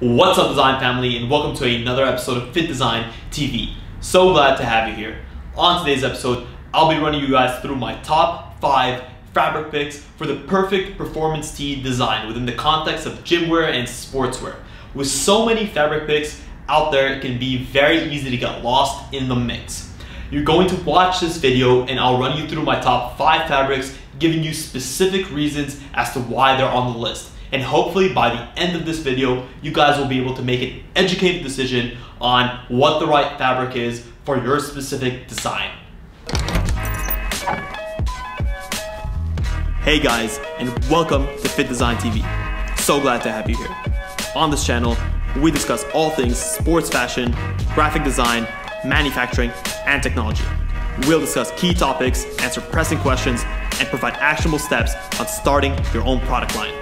What's up, design family, and welcome to another episode of FittDesign TV. So glad to have you here. On today's episode, I'll be running you guys through my top 5 fabric picks for the perfect performance tee design within the context of gym wear and sportswear. With so many fabric picks out there, it can be very easy to get lost in the mix. You're going to watch this video and I'll run you through my top 5 fabrics, giving you specific reasons as to why they're on the list. And hopefully by the end of this video, you guys will be able to make an educated decision on what the right fabric is for your specific design. Hey guys, and welcome to FittDesign TV. So glad to have you here. On this channel, we discuss all things sports fashion, graphic design, manufacturing, and technology. We'll discuss key topics, answer pressing questions, and provide actionable steps on starting your own product line.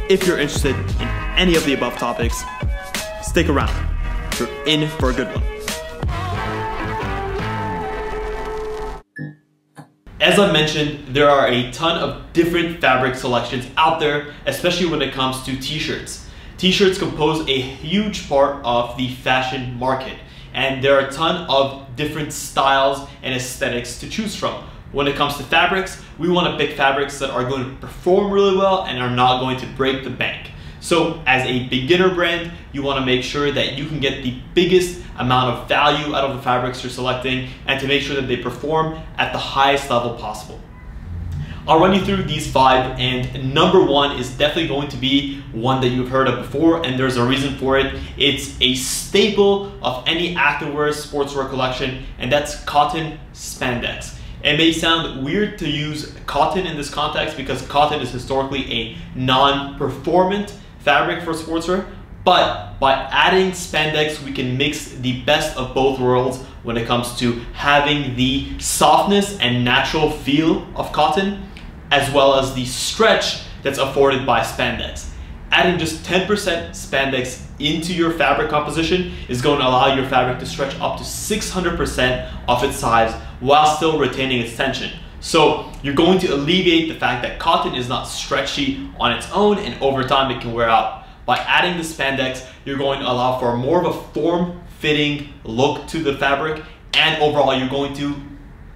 If you're interested in any of the above topics, stick around. You're in for a good one. As I've mentioned, there are a ton of different fabric selections out there, especially when it comes to t-shirts. T-shirts compose a huge part of the fashion market, and there are a ton of different styles and aesthetics to choose from. When it comes to fabrics, we want to pick fabrics that are going to perform really well and are not going to break the bank. So as a beginner brand, you want to make sure that you can get the biggest amount of value out of the fabrics you're selecting and to make sure that they perform at the highest level possible. I'll run you through these 5, and number 1 is definitely going to be one that you've heard of before, and there's a reason for it. It's a staple of any activewear sportswear collection, and that's cotton spandex. It may sound weird to use cotton in this context because cotton is historically a non-performant fabric for sportswear, but by adding spandex, we can mix the best of both worlds when it comes to having the softness and natural feel of cotton, as well as the stretch that's afforded by spandex. Adding just 10% spandex into your fabric composition is going to allow your fabric to stretch up to 600% of its size while still retaining its tension. So you're going to alleviate the fact that cotton is not stretchy on its own and over time it can wear out. By adding the spandex, you're going to allow for more of a form-fitting look to the fabric, and overall you're going to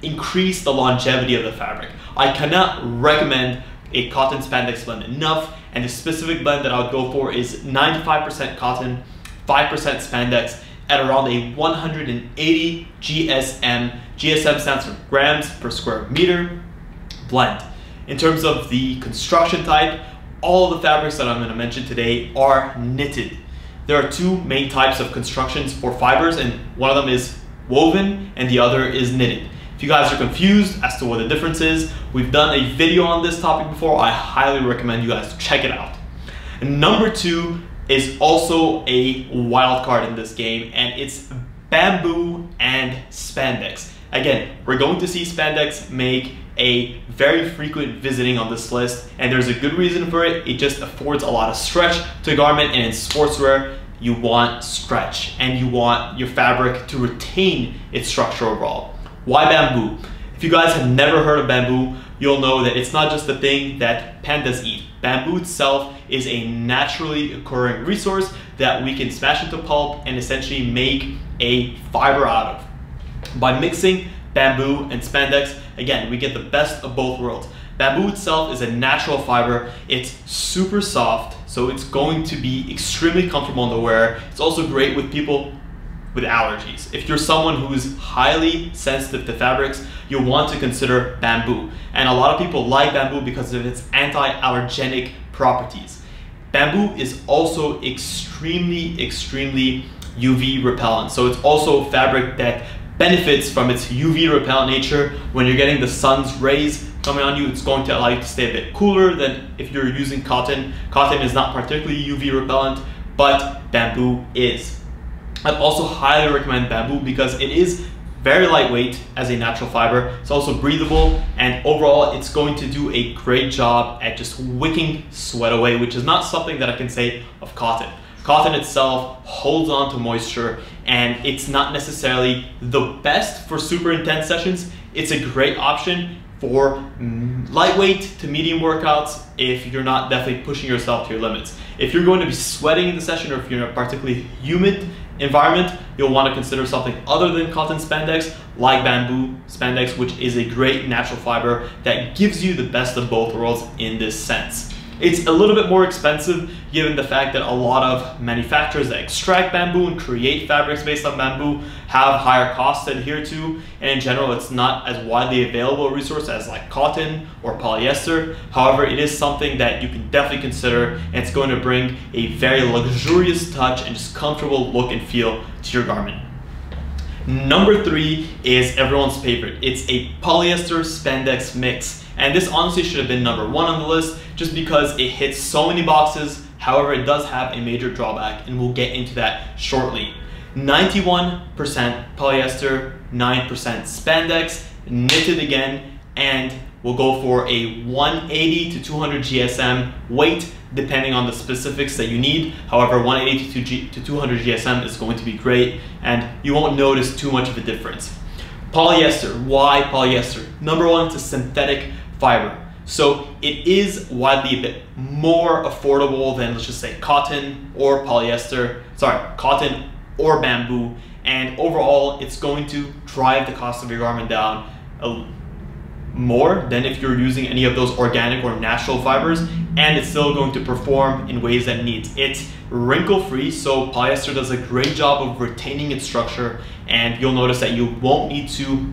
increase the longevity of the fabric. I cannot recommend a cotton spandex blend enough, and the specific blend that I would go for is 95% cotton, 5% spandex at around a 180 GSM. GSM stands for grams per square meter blend. In terms of the construction type, all of the fabrics that I'm going to mention today are knitted. There are 2 main types of constructions for fibers, and one of them is woven and the other is knitted. If you guys are confused as to what the difference is, we've done a video on this topic before. I highly recommend you guys check it out. And number 2 is also a wild card in this game, and it's bamboo and spandex. Again, we're going to see spandex make a very frequent visiting on this list, and there's a good reason for it. It just affords a lot of stretch to a garment, and in sportswear, you want stretch and you want your fabric to retain its structure overall. Why bamboo? If you guys have never heard of bamboo, you'll know that it's not just the thing that pandas eat. Bamboo itself is a naturally occurring resource that we can smash into pulp and essentially make a fiber out of. By mixing bamboo and spandex, again, we get the best of both worlds. Bamboo itself is a natural fiber. It's super soft, so it's going to be extremely comfortable in the wear. It's also great with people with allergies. If you're someone who is highly sensitive to fabrics, you'll want to consider bamboo. And a lot of people like bamboo because of its anti-allergenic properties. Bamboo is also extremely UV repellent. So it's also a fabric that benefits from its UV repellent nature. When you're getting the sun's rays coming on you, it's going to allow you to stay a bit cooler than if you're using cotton. Cotton is not particularly UV repellent, but bamboo is. I'd also highly recommend bamboo because it is very lightweight as a natural fiber. It's also breathable, and overall it's going to do a great job at just wicking sweat away, which is not something that I can say of cotton. Cotton itself holds on to moisture, and it's not necessarily the best for super intense sessions. It's a great option for lightweight to medium workouts if you're not definitely pushing yourself to your limits. If you're going to be sweating in the session, or if you're in a particularly humid environment, you'll want to consider something other than cotton spandex, like bamboo spandex, which is a great natural fiber that gives you the best of both worlds in this sense. It's a little bit more expensive given the fact that a lot of manufacturers that extract bamboo and create fabrics based on bamboo have higher costs to adhere to, and in general it's not as widely available a resource as like cotton or polyester. However, it is something that you can definitely consider, and it's going to bring a very luxurious touch and just comfortable look and feel to your garment. Number 3 is everyone's favorite. It's a polyester spandex mix. And this honestly should have been number 1 on the list just because it hits so many boxes. However, it does have a major drawback, and we'll get into that shortly. 91% polyester, 9% spandex, knitted again, and we'll go for a 180 to 200 GSM weight depending on the specifics that you need. However, 180 to 200 GSM is going to be great, and you won't notice too much of a difference. Polyester, why polyester? Number 1, it's a synthetic fiber. So it is widely a bit more affordable than, let's just say, cotton or polyester, cotton or bamboo. And overall, it's going to drive the cost of your garment down more than if you're using any of those organic or natural fibers, and it's still going to perform in ways that it needs. It's wrinkle free, so polyester does a great job of retaining its structure, and you'll notice that you won't need to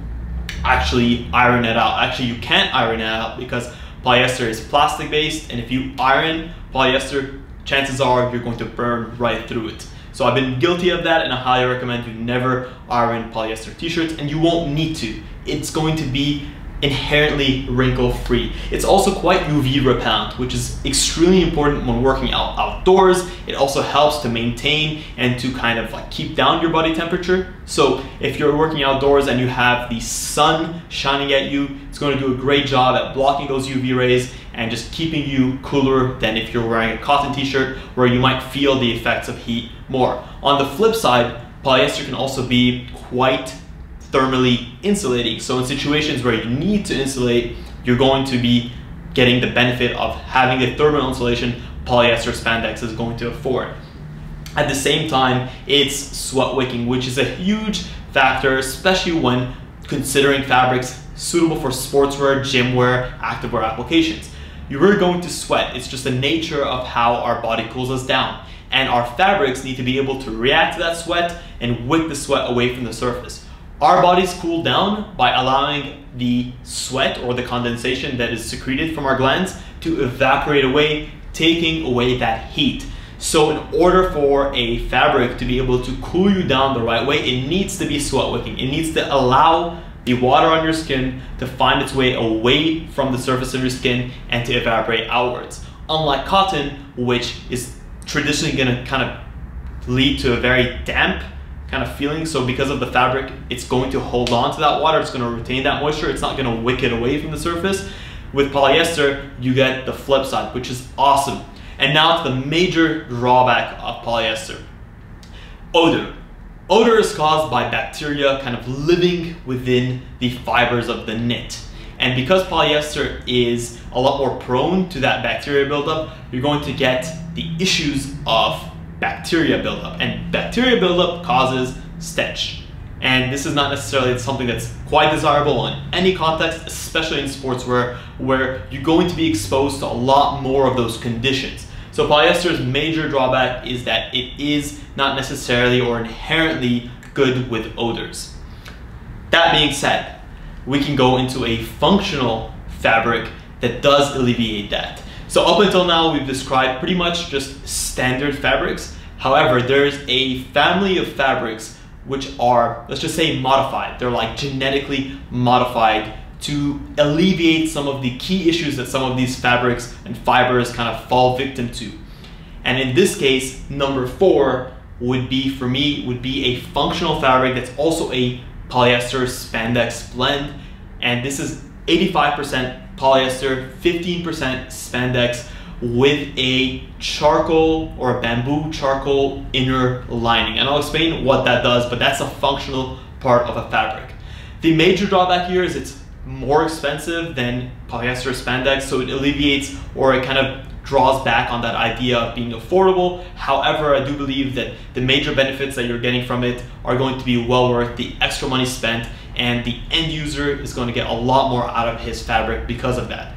actually iron it out. Actually, you can't iron it out because polyester is plastic based, and if you iron polyester, chances are you're going to burn right through it. So I've been guilty of that, and I highly recommend you never iron polyester t-shirts, and you won't need to. It's going to be inherently wrinkle free. It's also quite UV repellent, which is extremely important when working outdoors. It also helps to maintain and to kind of like keep down your body temperature. So if you're working outdoors and you have the sun shining at you, it's going to do a great job at blocking those UV rays and just keeping you cooler than if you're wearing a cotton t-shirt where you might feel the effects of heat more. On the flip side, polyester can also be quite thermally insulating. So in situations where you need to insulate, you're going to be getting the benefit of having the thermal insulation polyester spandex is going to afford. At the same time, it's sweat wicking, which is a huge factor, especially when considering fabrics suitable for sportswear, gym wear, activewear applications. You're going to sweat. It's just the nature of how our body cools us down. And our fabrics need to be able to react to that sweat and wick the sweat away from the surface. Our bodies cool down by allowing the sweat or the condensation that is secreted from our glands to evaporate away, taking away that heat. So in order for a fabric to be able to cool you down the right way, it needs to be sweat wicking. It needs to allow the water on your skin to find its way away from the surface of your skin and to evaporate outwards. Unlike cotton, which is traditionally going to kind of lead to a very damp kind of feeling. So because of the fabric, it's going to hold on to that water. It's going to retain that moisture. It's not going to wick it away from the surface. With polyester, you get the flip side, which is awesome. And now to the major drawback of polyester. Odor. Odor is caused by bacteria kind of living within the fibers of the knit. And because polyester is a lot more prone to that bacteria buildup, you're going to get the issues of bacteria buildup, and bacteria buildup causes stench. And this is not necessarily something that's quite desirable in any context, especially in sportswear, where you're going to be exposed to a lot more of those conditions. So polyester's major drawback is that it is not necessarily or inherently good with odors. That being said, we can go into a functional fabric that does alleviate that. So up until now, we've described pretty much just standard fabrics. However, there's a family of fabrics which are, let's just say, modified. They're like genetically modified to alleviate some of the key issues that some of these fabrics and fibers kind of fall victim to. And in this case, number 4 would be, for me, would be a functional fabric that's also a polyester spandex blend. And this is 85% polyester, 15% spandex with a charcoal or a bamboo charcoal inner lining. And I'll explain what that does, but that's a functional part of a fabric. The major drawback here is it's more expensive than polyester spandex, so it alleviates, or it kind of draws back on that idea of being affordable. However, I do believe that the major benefits that you're getting from it are going to be well worth the extra money spent, and the end user is going to get a lot more out of his fabric because of that.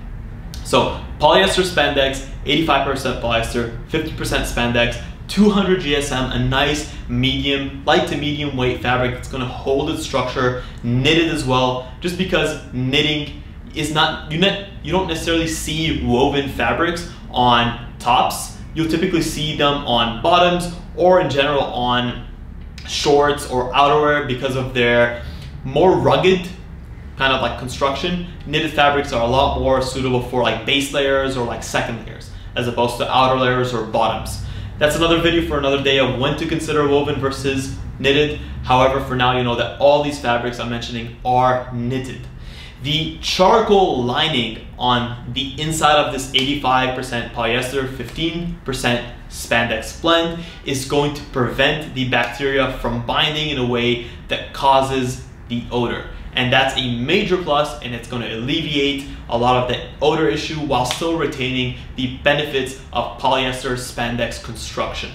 So polyester spandex, 85% polyester, 50% spandex, 200 GSM, a nice medium, light to medium weight fabric that's going to hold its structure, knitted as well, just because knitting is not, you don't necessarily see woven fabrics on tops. You'll typically see them on bottoms, or in general on shorts or outerwear because of their more rugged kind of like construction. Knitted fabrics are a lot more suitable for like base layers or like second layers, as opposed to outer layers or bottoms. That's another video for another day of when to consider woven versus knitted. However, for now, you know that all these fabrics I'm mentioning are knitted. The charcoal lining on the inside of this 85% polyester, 15% spandex blend is going to prevent the bacteria from binding in a way that causes the odor. And that's a major plus, and it's going to alleviate a lot of the odor issue while still retaining the benefits of polyester spandex construction.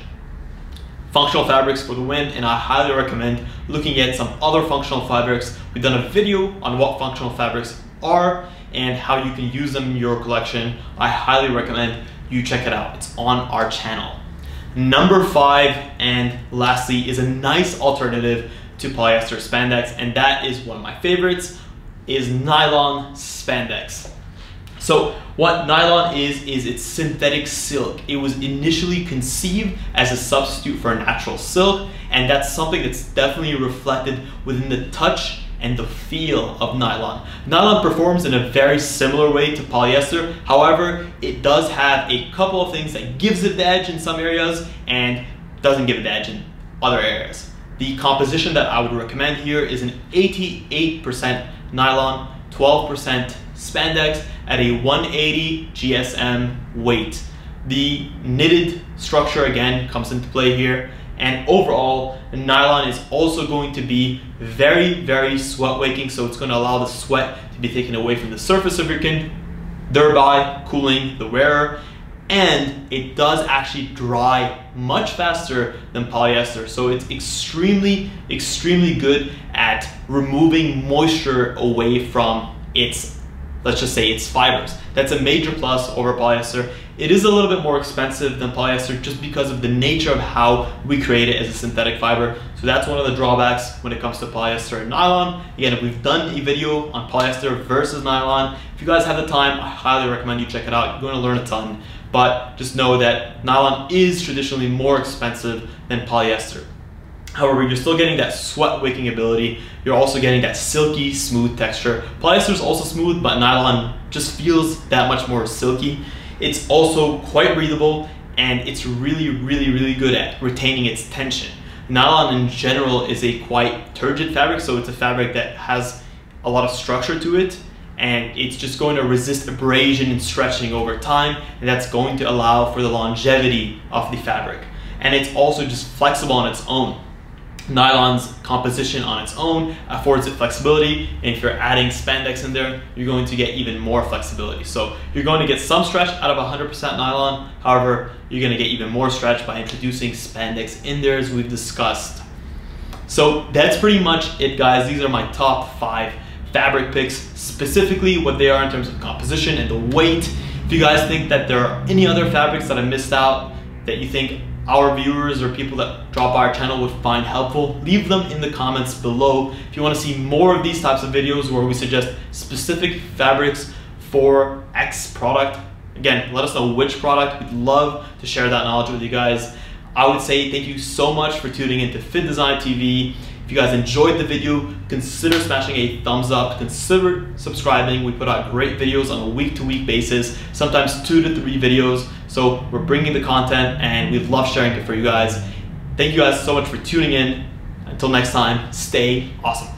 Functional fabrics for the win, and I highly recommend looking at some other functional fabrics. We've done a video on what functional fabrics are and how you can use them in your collection. I highly recommend you check it out. It's on our channel. Number 5, and lastly, is a nice alternative to polyester spandex, and that is one of my favorites, is nylon spandex. So what nylon is it's synthetic silk. It was initially conceived as a substitute for a natural silk, and that's something that's definitely reflected within the touch and the feel of nylon. Nylon performs in a very similar way to polyester. However, it does have a couple of things that gives it the edge in some areas and doesn't give it the edge in other areas. The composition that I would recommend here is an 88% nylon, 12% spandex at a 180 GSM weight. The knitted structure again comes into play here, and overall the nylon is also going to be very, very sweat wicking, so it's going to allow the sweat to be taken away from the surface of your skin, thereby cooling the wearer. And it does actually dry much faster than polyester, so it's extremely good at removing moisture away from its, let's just say, its fibers. That's a major plus over polyester. It is a little bit more expensive than polyester just because of the nature of how we create it as a synthetic fiber. So that's one of the drawbacks when it comes to polyester and nylon. Again, we've done a video on polyester versus nylon. If you guys have the time, I highly recommend you check it out. You're going to learn a ton. But just know that nylon is traditionally more expensive than polyester. However, you're still getting that sweat wicking ability. You're also getting that silky, smooth texture. Polyester is also smooth, but nylon just feels that much more silky. It's also quite breathable, and it's really good at retaining its tension. Nylon in general is a quite turgid fabric, so it's a fabric that has a lot of structure to it, and it's just going to resist abrasion and stretching over time, and that's going to allow for the longevity of the fabric. And it's also just flexible on its own. Nylon's composition on its own affords it flexibility, and if you're adding spandex in there, you're going to get even more flexibility. So you're going to get some stretch out of 100% nylon. However, you're going to get even more stretch by introducing spandex in there, as we've discussed. So that's pretty much it, guys. These are my top 5 fabric picks, specifically what they are in terms of composition and the weight. If you guys think that there are any other fabrics that I missed out that you think our viewers or people that drop by our channel would find helpful, leave them in the comments below. If you want to see more of these types of videos where we suggest specific fabrics for X product, again, let us know which product. We'd love to share that knowledge with you guys. I would say thank you so much for tuning into FittDesign TV. If you guys enjoyed the video, consider smashing a thumbs up, consider subscribing. We put out great videos on a week-to-week basis, sometimes 2 to 3 videos. So we're bringing the content, and we love sharing it for you guys. Thank you guys so much for tuning in. Until next time, stay awesome.